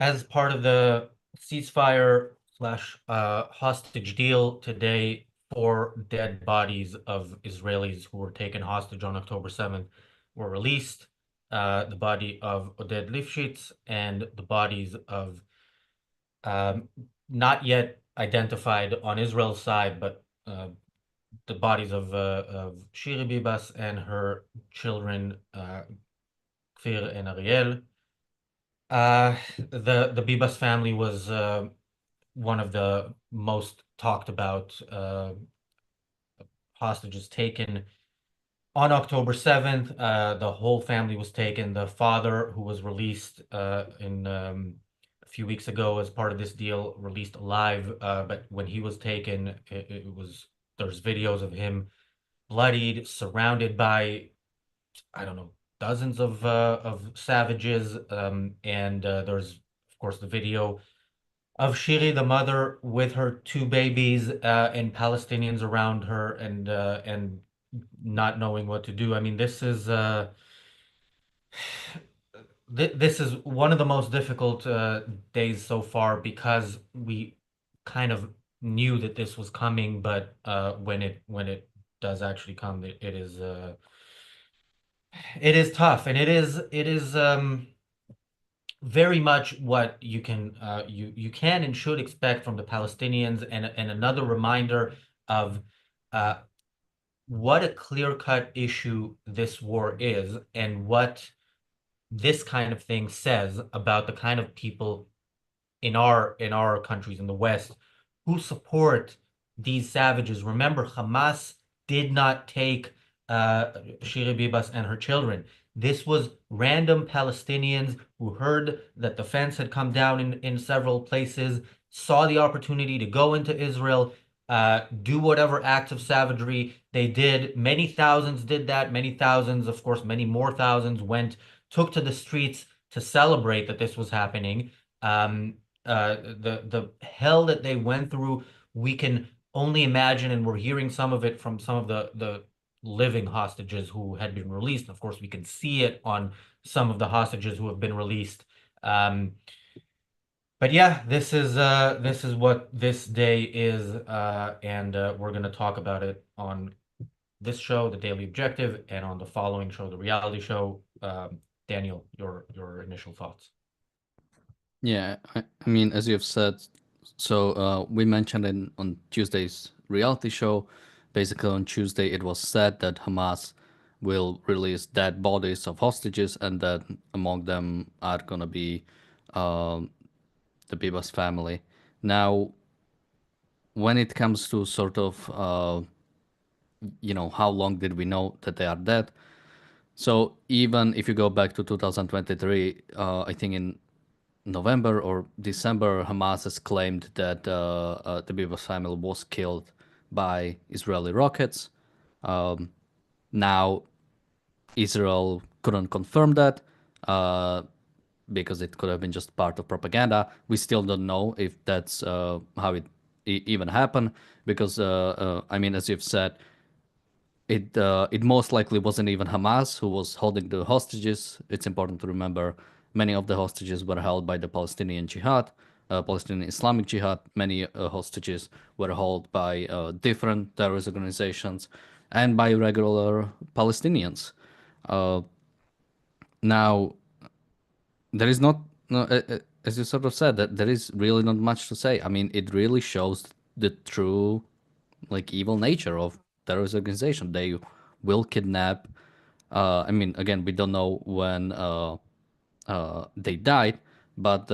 As part of the ceasefire slash hostage deal today, four dead bodies of Israelis who were taken hostage on October 7th were released. The body of Oded Lifshitz and the bodies of um, not yet identified on Israel's side, but the bodies of Shiri Bibas and her children, Kfir and Ariel. The Bibas family was one of the most talked about hostages taken on October 7th. The whole family was taken. The father, who was released in a few weeks ago as part of this deal, released alive. But when he was taken, there's videos of him bloodied, surrounded by, I don't know, dozens of savages. And there's, of course, the video of Shiri, the mother, with her two babies, and Palestinians around her, and not knowing what to do. I mean, this is one of the most difficult days so far because we kind of knew that this was coming, but when it does actually come, it is tough, and it is very much what you can and should expect from the Palestinians, and another reminder of uh, what a clear-cut issue this war is, and what this kind of thing says about the kind of people in our countries in the West who support these savages. Remember, Hamas did not take Shiri Bibas and her children. This was random Palestinians who heard that the fence had come down in several places, saw the opportunity to go into Israel, do whatever acts of savagery they did. Many thousands did that. Many thousands, of course, many more thousands took to the streets to celebrate that this was happening. The hell that they went through, we can only imagine, and we're hearing some of it from some of the living hostages who had been released. Of course, we can see it on some of the hostages who have been released. Um, but yeah, this is what this day is, and we're going to talk about it on this show, The Daily Objective, and on the following show, The Reality Show. Daniel, your initial thoughts. Yeah, I mean, as you've said, so we mentioned on Tuesday's reality show. Basically, on Tuesday, it was said that Hamas will release dead bodies of hostages, and that among them are gonna be um, the Bibas family. Now, when it comes to sort of how long did we know that they are dead? So even if you go back to 2023, I think in November or December, Hamas has claimed that the Bibas family was killed by Israeli rockets. Now, Israel couldn't confirm that because it could have been just part of propaganda. We still don't know if that's how it even happened because, I mean, as you've said, it most likely wasn't even Hamas who was holding the hostages. It's important to remember many of the hostages were held by the Palestinian Jihad, Palestinian Islamic Jihad. Many hostages were held by different terrorist organizations and by regular Palestinians. Uh, Now, there is not, no, as you sort of said, that there is really not much to say. I mean, it really shows the true, like, evil nature of terrorist organization. They will kidnap. I mean, again, we don't know when they died, but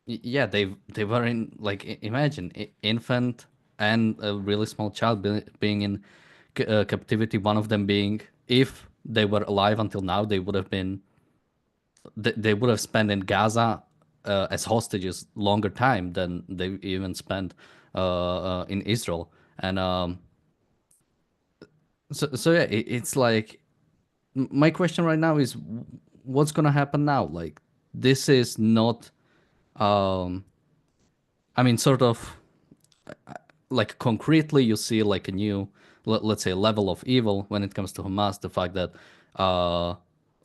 yeah, they were in, like, imagine infant and a really small child being in captivity. One of them being, if they were alive until now, they would have been they would have spent in Gaza as hostages longer time than they even spent in Israel. And so yeah, it's like my question right now is what's gonna happen now? Like, this is not. Um, I mean, sort of like concretely, you see like a new, let's say, level of evil when it comes to Hamas. The fact that,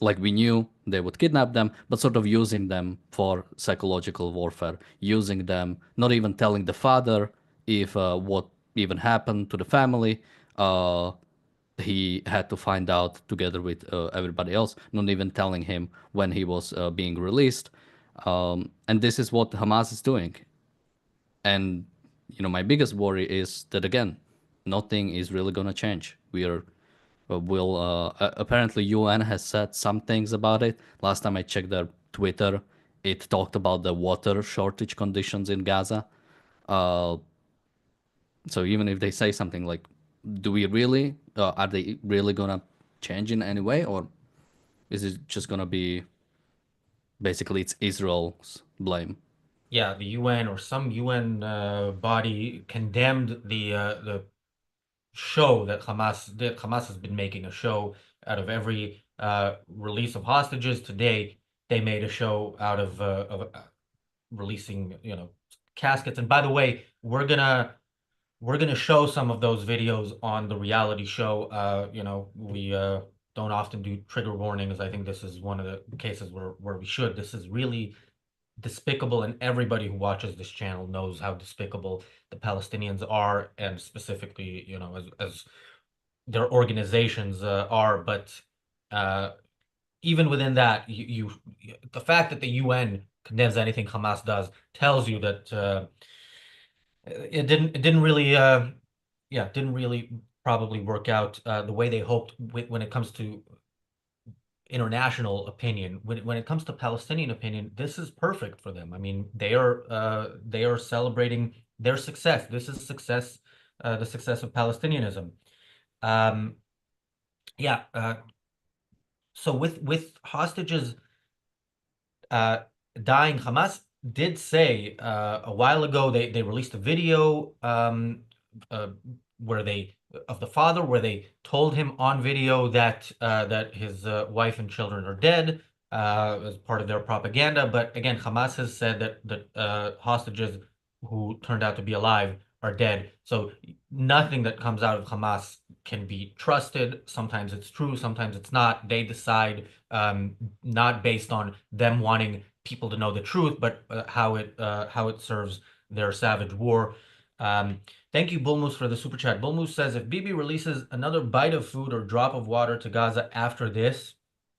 like, we knew they would kidnap them, but sort of using them for psychological warfare, using them, not even telling the father if what even happened to the family. Uh, he had to find out together with everybody else, not even telling him when he was being released. And this is what Hamas is doing. And my biggest worry is that again, nothing is really going to change. We are will apparently UN has said some things about it. Last time I checked their Twitter, it talked about the water shortage conditions in Gaza. Uh, so even if they say something like, do we really are they really gonna change in any way, or is it just gonna be basically it's Israel's blame? Yeah, the UN or some UN body condemned the show that Hamas did. Hamas has been making a show out of every release of hostages. Today, they made a show out of releasing, caskets. And by the way, we're gonna show some of those videos on the reality show. We don't often do trigger warnings. I think this is one of the cases where we should. This is really despicable, and everybody who watches this channel knows how despicable the Palestinians are, and specifically, as their organizations are. But uh, even within that, the fact that the UN condemns anything Hamas does tells you that it didn't really yeah, didn't really probably work out the way they hoped when it comes to international opinion. When it comes to Palestinian opinion, this is perfect for them. I mean, they are celebrating their success. This is success, the success of Palestinianism. Um, yeah. So with hostages uh, dying, Hamas did say a while ago they released a video uh, where they of the father where they told him on video that his wife and children are dead as part of their propaganda. But again, Hamas has said that hostages who turned out to be alive are dead. So nothing that comes out of Hamas can be trusted. Sometimes it's true, sometimes it's not. They decide not based on them wanting people to know the truth, but how it serves their savage war. Um, Thank you, Bulmus, for the super chat. Bulmus says if Bibi releases another bite of food or drop of water to Gaza after this,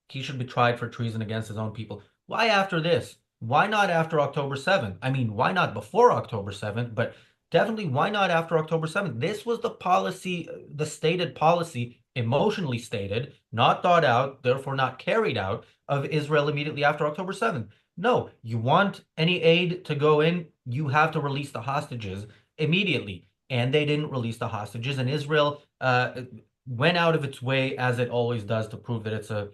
he should be tried for treason against his own people. Why after this? Why not after October 7th? I mean, why not before October 7th? But definitely, why not after October 7th? This was the policy, the stated policy, emotionally stated, not thought out, therefore not carried out, of Israel immediately after October 7th. No, you want any aid to go in, you have to release the hostages immediately. And they didn't release the hostages, and Israel went out of its way, as it always does, to prove that it's a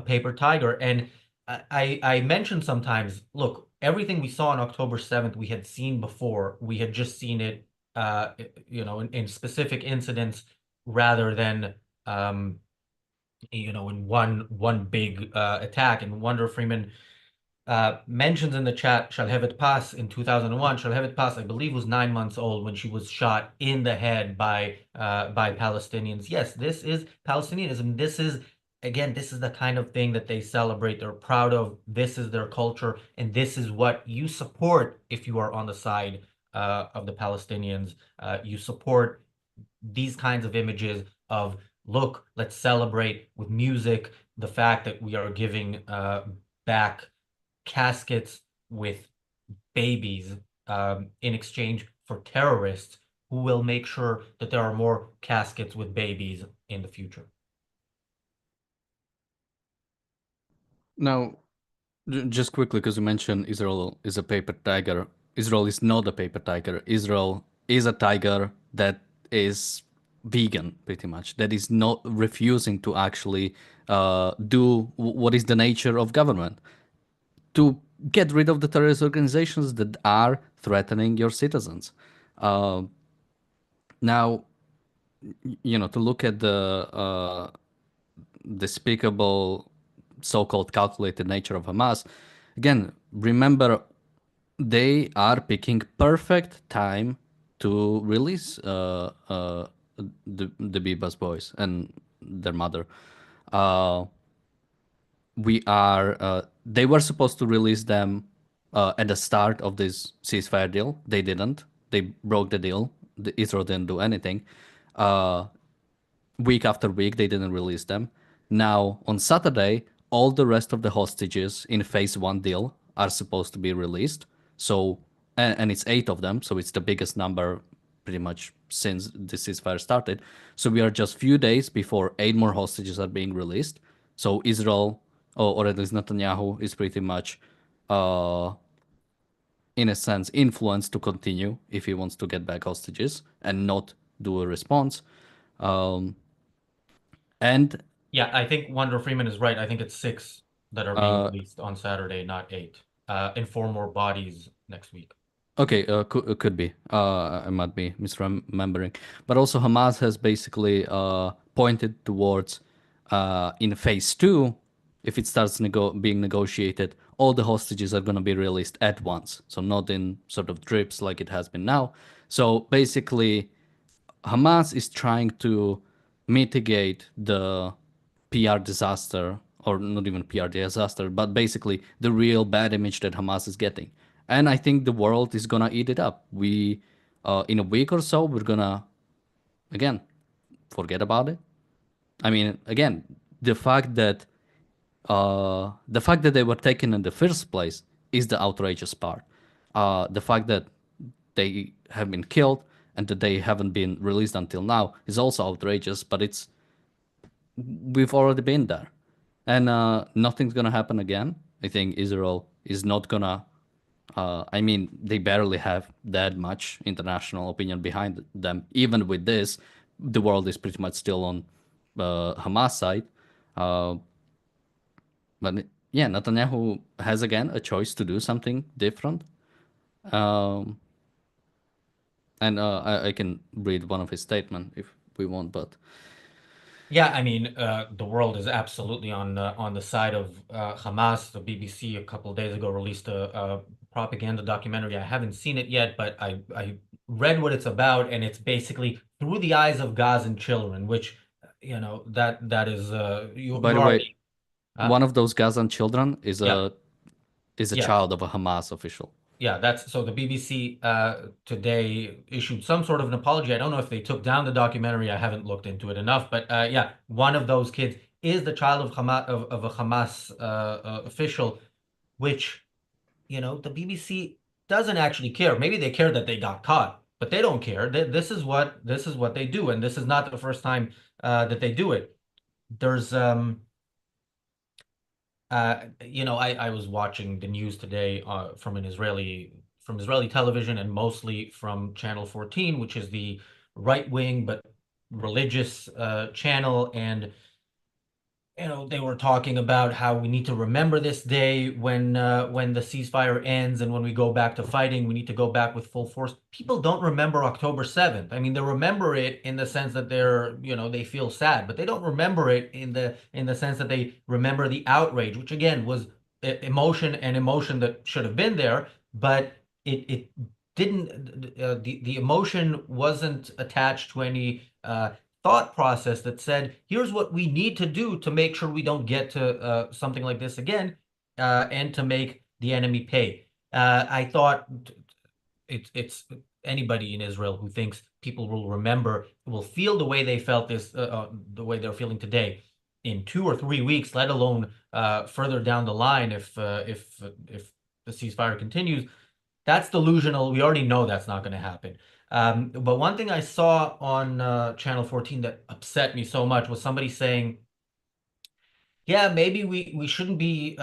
paper tiger. And I mentioned sometimes, look, everything we saw on October 7th, we had seen before. We had just seen it, in specific incidents rather than, in one big attack. And Wonder Freeman mentions in the chat Shalhevet Pass in 2001. Shalhevet Pass, I believe, was 9 months old when she was shot in the head by Palestinians. Yes, this is Palestinianism. This is the kind of thing that they celebrate. They're proud of. This is their culture, and this is what you support if you are on the side of the Palestinians. You support these kinds of images of, look, let's celebrate with music the fact that we are giving back caskets with babies in exchange for terrorists who will make sure that there are more caskets with babies in the future. Now, just quickly, because you mentioned Israel is a paper tiger. Israel is not a paper tiger. Israel is a tiger that is vegan, pretty much. That is not refusing to actually do what is the nature of government, to get rid of the terrorist organizations that are threatening your citizens. Uh, Now, to look at the despicable, so-called calculated nature of Hamas, again, remember they are picking perfect time to release the Bibas boys and their mother. Uh, they were supposed to release them at the start of this ceasefire deal. They didn't. They broke the deal. Israel didn't do anything. Uh, Week after week, they didn't release them. Now, on Saturday, all the rest of the hostages in phase one deal are supposed to be released. So, and it's 8 of them. So it's the biggest number pretty much since the ceasefire started. So we are just few days before 8 more hostages are being released. So Israel, or at least Netanyahu, is pretty much, uh, in a sense, influenced to continue if he wants to get back hostages and not do a response. Um, and Yeah, I think Wonder Freeman is right. I think it's 6 that are being released on Saturday, not 8. And 4 more bodies next week. Okay, could be. I might be misremembering. But also Hamas has basically pointed towards in phase two, if it starts being negotiated, all the hostages are going to be released at once. So not in sort of drips like it has been now. So basically, Hamas is trying to mitigate the PR disaster, or not even PR disaster, but basically the real bad image that Hamas is getting. And I think the world is gonna eat it up. In a week or so, we're gonna, again, forget about it. I mean, again, the fact that the fact that they were taken in the first place is the outrageous part. The fact that they have been killed and that they haven't been released until now is also outrageous, but we've already been there. And nothing's gonna happen again. I think Israel is not gonna. I mean, they barely have that much international opinion behind them. Even with this, the world is pretty much still on Hamas side. Uh, yeah, Netanyahu has again a choice to do something different. Um, and I can read one of his statement if we want, but Yeah, I mean, the world is absolutely on the side of Hamas. The BBC a couple of days ago released a propaganda documentary. I haven't seen it yet, but I read what it's about, and it's basically through the eyes of Gazan children, which that is by you the way, already one of those Gazan children yeah, is a yeah. child of a Hamas official. Yeah, that's so the BBC today issued some sort of an apology. I don't know if they took down the documentary. I haven't looked into it enough, but yeah, one of those kids is the child of of a Hamas official, which the BBC doesn't actually care. Maybe they care that they got caught, but they don't care. This is what they do, and this is not the first time that they do it. There's I was watching the news today from Israeli television and mostly from Channel 14, which is the right wing but religious channel, and they were talking about how we need to remember this day when the ceasefire ends and when we go back to fighting, we need to go back with full force. People don't remember October 7th. I mean, they remember it in the sense that they feel sad, but they don't remember it in the sense that they remember the outrage, which again was emotion that should have been there, but it didn't the emotion wasn't attached to any thought process that said, here's what we need to do to make sure we don't get to something like this again, and to make the enemy pay. I thought it's anybody in Israel who thinks people will remember, will feel the way they felt the way they're feeling today in 2 or 3 weeks, let alone further down the line if the ceasefire continues. That's delusional. We already know that's not going to happen. But one thing I saw on Channel 14 that upset me so much was somebody saying, yeah, maybe we shouldn't be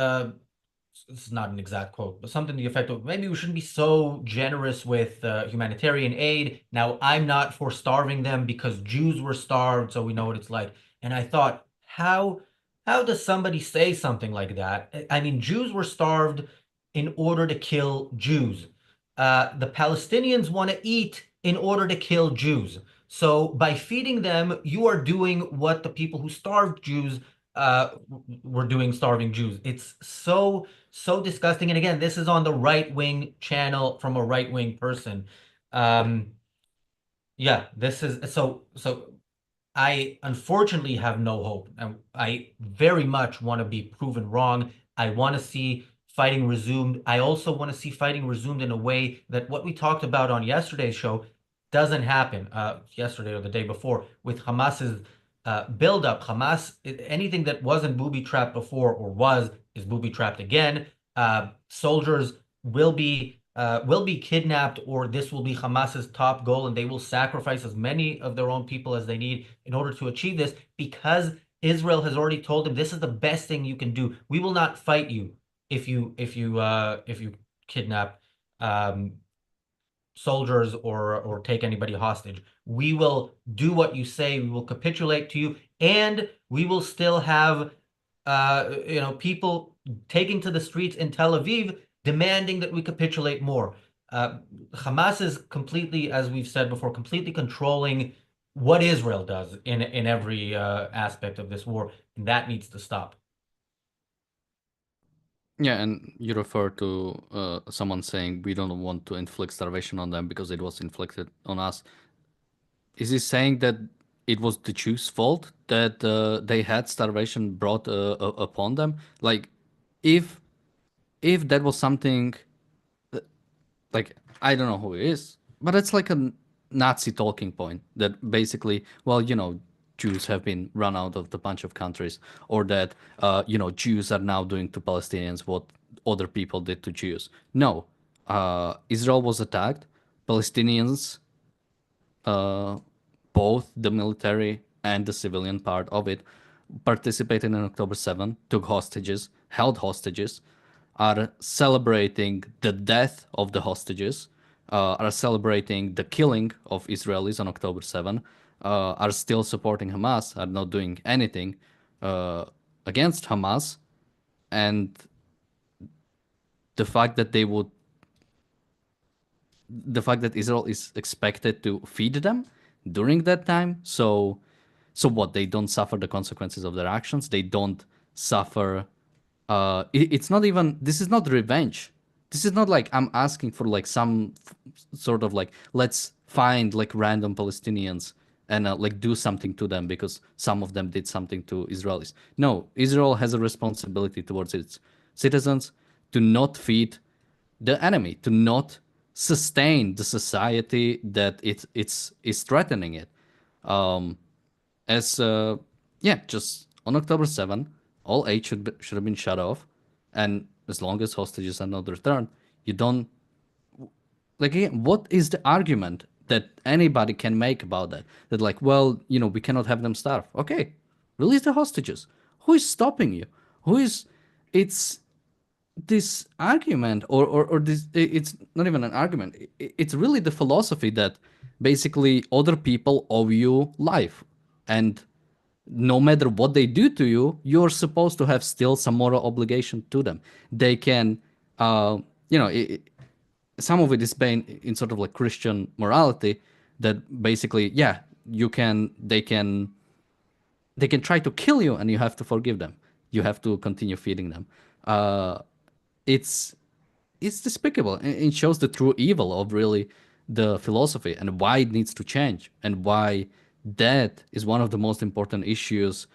this is not an exact quote, but something to the effect of maybe we shouldn't be so generous with humanitarian aid. Now, I'm not for starving them because Jews were starved, so we know what it's like. And I thought, how does somebody say something like that? I mean, Jews were starved in order to kill Jews. The Palestinians want to eat in order to kill Jews. So by feeding them, you are doing what the people who starved Jews were doing, starving Jews. It's so disgusting. And again, this is on the right wing channel from a right wing person. Yeah, this is so. I unfortunately have no hope. And I very much want to be proven wrong. I want to see fighting resumed. I also want to see fighting resumed in a way that what we talked about on yesterday's show doesn't happen, yesterday or the day before, with Hamas's buildup. Hamas, anything that wasn't booby trapped before or was, is booby trapped again. Soldiers will be kidnapped, or this will be Hamas's top goal, and they will sacrifice as many of their own people as they need in order to achieve this, because Israel has already told them this is the best thing you can do. We will not fight you if you kidnap um, soldiers or take anybody hostage. We will do what you say. We will capitulate to you, and we will still have people taking to the streets in Tel Aviv demanding that we capitulate more. Hamas is completely, as we've said before, completely controlling what Israel does in every aspect of this war, and that needs to stop. Yeah, and you refer to someone saying we don't want to inflict starvation on them because it was inflicted on us. Is he saying that it was the Jews' fault that they had starvation brought upon them? Like, if that was something like, I don't know who it is, but it's like a Nazi talking point that basically, well, Jews have been run out of the bunch of countries, or that Jews are now doing to Palestinians what other people did to Jews. No, Israel was attacked. Palestinians, uh, both the military and the civilian part of it, participated in October 7, took hostages, held hostages, are celebrating the death of the hostages, are celebrating the killing of Israelis on October 7, are still supporting Hamas, are not doing anything against Hamas, and the fact that they would the fact that Israel is expected to feed them during that time. So what? They don't suffer the consequences of their actions. They don't suffer. It's not even. This is not revenge. This is not like I'm asking for like some sort of like, let's find like random Palestinians and like do something to them because some of them did something to Israelis. No, Israel has a responsibility towards its citizens to not feed the enemy, to not sustain the society that it's is threatening it. Um, as Yeah, just on October 7, all aid should have been shut off, and as long as hostages are not returned, you don't like, again, what is the argument that anybody can make about that? That like, well, we cannot have them starve. Okay, release the hostages. Who is stopping you? Who is? It's this argument, or this. It's not even an argument. It's really the philosophy that basically other people owe you life, and no matter what they do to you, you're supposed to have still some moral obligation to them. They can, uh, you know, some of it is based in sort of like Christian morality that basically, yeah, they can try to kill you and you have to forgive them. You have to continue feeding them. Uh, it's it's despicable. It shows the true evil of really the philosophy and why it needs to change and why that is one of the most important issues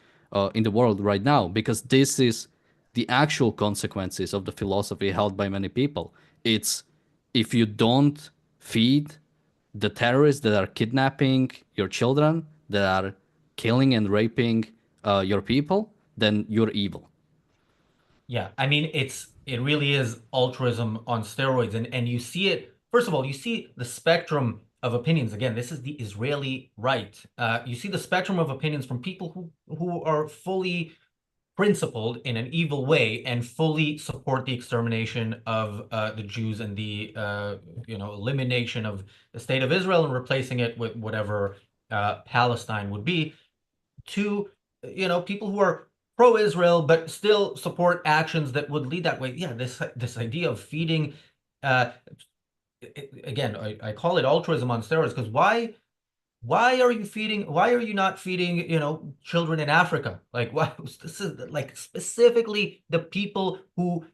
in the world right now, because this is the actual consequences of the philosophy held by many people. It's if you don't feed the terrorists that are kidnapping your children, that are killing and raping your people, then you're evil. Yeah, I mean it really is altruism on steroids, and you see it. First of all, you see the spectrum of opinions. Again, this is the Israeli right. You see the spectrum of opinions from people who are fully principled in an evil way and fully support the extermination of the Jews and the elimination of the state of Israel and replacing it with whatever Palestine would be, to people who are pro-Israel but still support actions that would lead that way. Yeah, this idea of feeding, uh, again, I call it altruism on steroids, because why are you not feeding, children in Africa? Like, why? This is like specifically the people who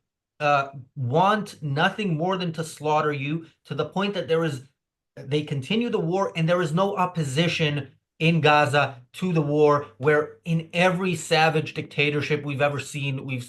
want nothing more than to slaughter you, to the point that they continue the war and there is no opposition in Gaza to the war, where in every savage dictatorship we've ever seen, we've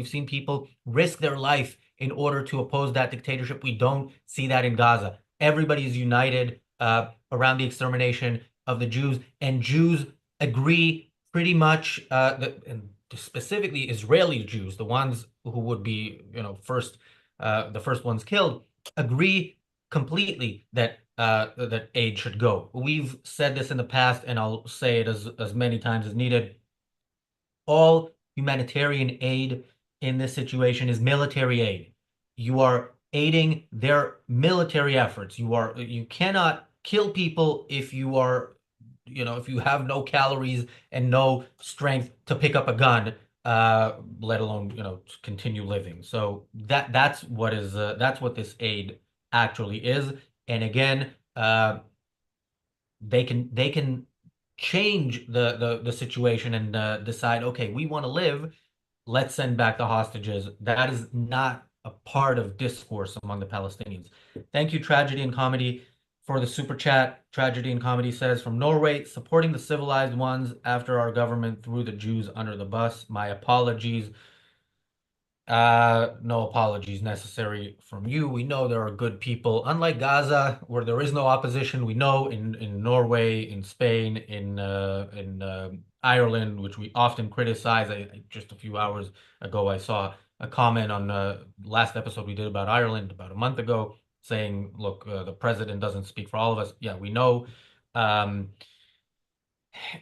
seen people risk their life in order to oppose that dictatorship. We don't see that in Gaza. Everybody is united around the extermination of the Jews, and Jews agree pretty much and specifically Israeli Jews, the ones who would be, first the first ones killed, agree completely that that aid should go. We've said this in the past, and I'll say it as many times as needed. All humanitarian aid in this situation is military aid. You are aiding their military efforts. You cannot kill people if you are, if you have no calories and no strength to pick up a gun, let alone, continue living. So that's what this aid actually is. And again, they can change the situation and decide, okay, we want to live, let's send back the hostages. That is not a part of discourse among the Palestinians. Thank you, Tragedy and Comedy, for the super chat. Tragedy and Comedy says, from Norway, supporting the civilized ones after our government threw the Jews under the bus. My apologies. No apologies necessary from you. We know there are good people. Unlike Gaza, where there is no opposition, we know in Norway, in Spain, in Ireland, which we often criticize. Just a few hours ago, I saw a comment on last episode we did about Ireland about a month ago, saying, "Look, the president doesn't speak for all of us." Yeah, we know.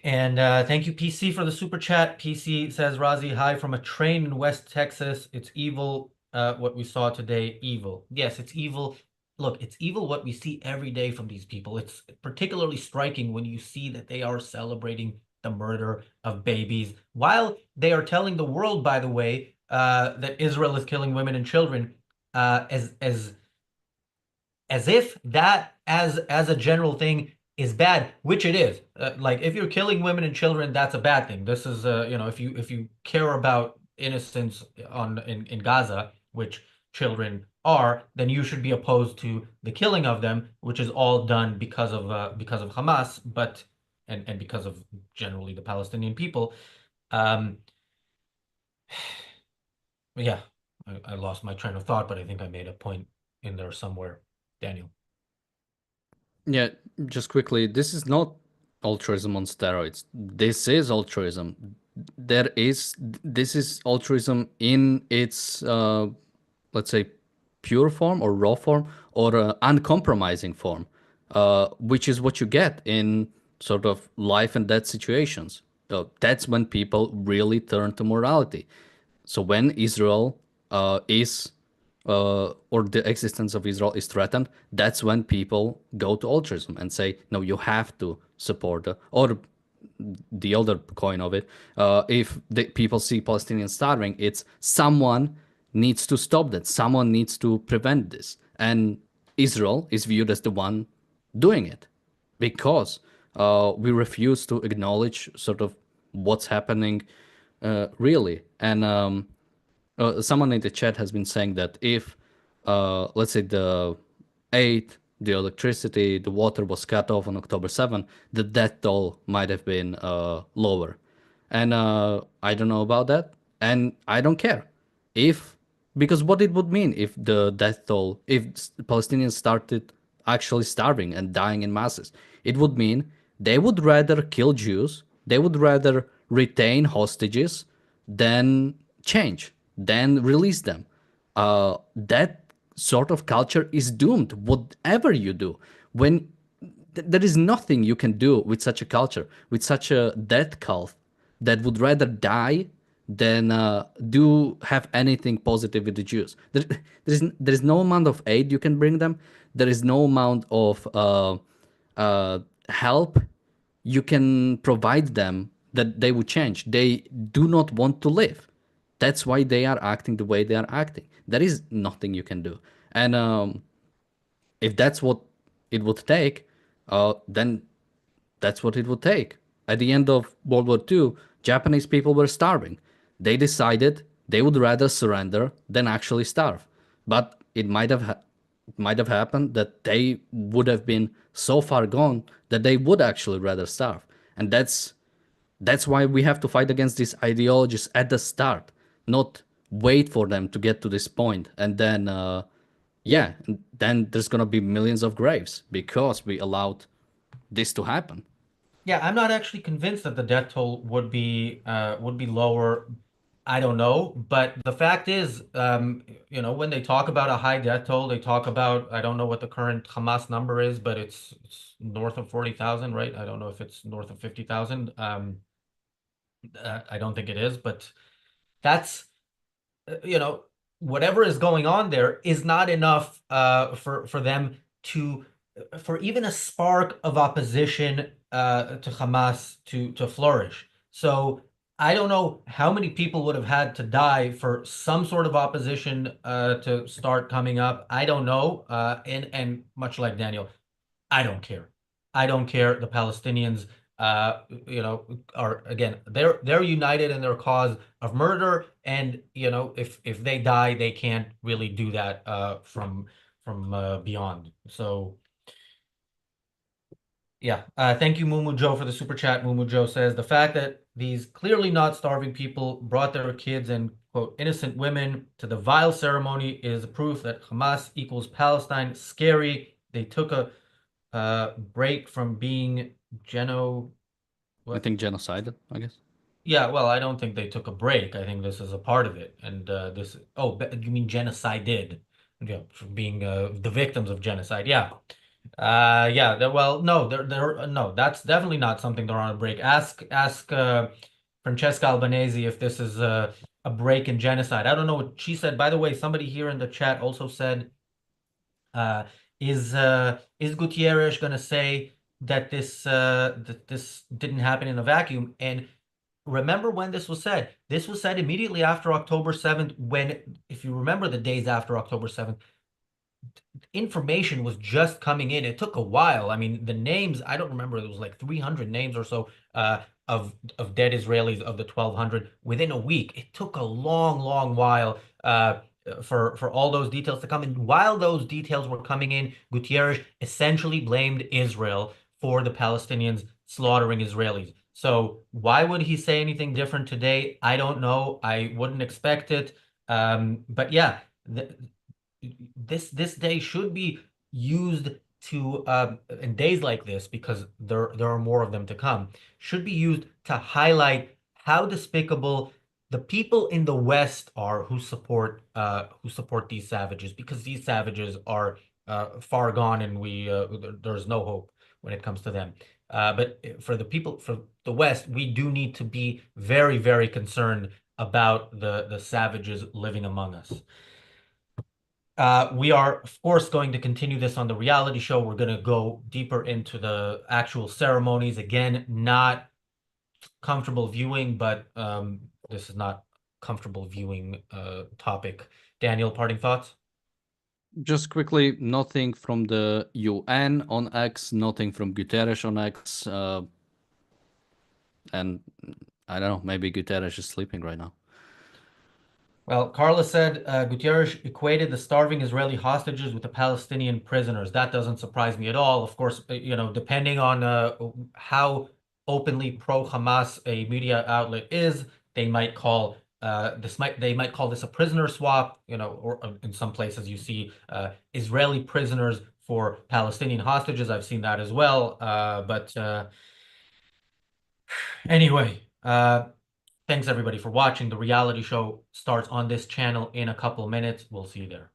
And thank you, PC, for the super chat. PC says, Razi, hi from a train in West Texas. It's evil, what we saw today. Evil. Yes, it's evil. Look, it's evil what we see every day from these people. It's particularly striking when you see that they are celebrating the murder of babies, while they are telling the world, by the way, that Israel is killing women and children, as if that as a general thing is bad, which it is. Like if you're killing women and children, that's a bad thing. This is if you care about innocence in Gaza, which children are, then you should be opposed to the killing of them, which is all done because of Hamas, but and because of generally the Palestinian people. Um, yeah, I lost my train of thought, but I think I made a point in there somewhere. Daniel. Yeah, just quickly, this is not altruism on steroids. This is altruism. This is altruism in its, let's say, pure form or raw form or uncompromising form, which is what you get in sort of life and death situations. That's when people really turn to morality. So when Israel or the existence of Israel is threatened, that's when people go to altruism and say, no, you have to support, or the other coin of it, if the people see Palestinians starving, it's someone needs to stop that. Someone needs to prevent this. And Israel is viewed as the one doing it because we refuse to acknowledge sort of what's happening really. And someone in the chat has been saying that if, let's say, the aid, the electricity, the water was cut off on October 7th, the death toll might have been lower. And I don't know about that. And I don't care. Because what it would mean if the death toll, if Palestinians started actually starving and dying in masses, it would mean they would rather kill Jews, they would rather retain hostages than change, than release them. That sort of culture is doomed, whatever you do. When there is nothing you can do with such a culture, with such a death cult that would rather die than do have anything positive with the Jews. There is no amount of aid you can bring them. There is no amount of help you can provide them that they would change. They do not want to live. That's why they are acting the way they are acting. There is nothing you can do. And if that's what it would take, then that's what it would take. At the end of World War II, Japanese people were starving. They decided they would rather surrender than actually starve. But it might have happened that they would have been so far gone that they would actually rather starve. And that's why we have to fight against these ideologies at the start, not wait for them to get to this point and then yeah, and then there's gonna be millions of graves because we allowed this to happen. Yeah, I'm not actually convinced that the death toll would be lower. I don't know, but the fact is, when they talk about a high death toll, they talk about I don't know what the current Hamas number is, but it's north of 40,000, right? I don't know if it's north of 50,000. I don't think it is, but that's you know, whatever is going on there is not enough for them to for even a spark of opposition to Hamas to flourish. So I don't know how many people would have had to die for some sort of opposition to start coming up. I don't know. And much like Daniel, I don't care. I don't care. The Palestinians, are again, they're united in their cause of murder, and if they die, they can't really do that from beyond. So yeah, thank you, Mumu Joe, for the super chat. Mumu Joe says the fact that these clearly not starving people brought their kids and quote innocent women to the vile ceremony is proof that Hamas equals Palestine. Scary. They took a break from being geno I what? think genocide, I guess. Yeah, well, I don't think they took a break. I think this is a part of it. And this you mean genocide did. Yeah, from being the victims of genocide. Yeah. Yeah, well, no, they're no, that's definitely not something they're on a break. Ask Francesca Albanese if this is a break in genocide. I don't know what she said. By the way, somebody here in the chat also said Uh, is Gutierrez going to say that this didn't happen in a vacuum? And remember when this was said? This was said immediately after October 7th, when, if you remember the days after October 7th, information was just coming in. It took a while. I mean, the names, I don't remember, it was like 300 names or so of dead Israelis of the 1,200 within a week. It took a long, long while for all those details to come in. While those details were coming in, Gutierrez essentially blamed Israel for the Palestinians slaughtering Israelis. So why would he say anything different today? I don't know. I wouldn't expect it. But yeah, this day should be used to in days like this, because there are more of them to come, should be used to highlight how despicable the people in the West are who support these savages, because these savages are far gone, and there's no hope when it comes to them. But for the people for the West, we do need to be very, very concerned about the savages living among us. We are, of course, going to continue this on the reality show. We're going to go deeper into the actual ceremonies. Again, not comfortable viewing, but this is not comfortable viewing topic. Daniel, parting thoughts? Just quickly, nothing from the UN on X, nothing from Guterres on X, and I don't know, maybe Guterres is sleeping right now. Well, Carla said Gutierrez equated the starving Israeli hostages with the Palestinian prisoners. That doesn't surprise me at all. Of course, depending on how openly pro-Hamas a media outlet is, they might call they might call this a prisoner swap. Or in some places you see Israeli prisoners for Palestinian hostages. I've seen that as well. But anyway. Thanks everybody for watching. The reality show starts on this channel in a couple minutes. We'll see you there.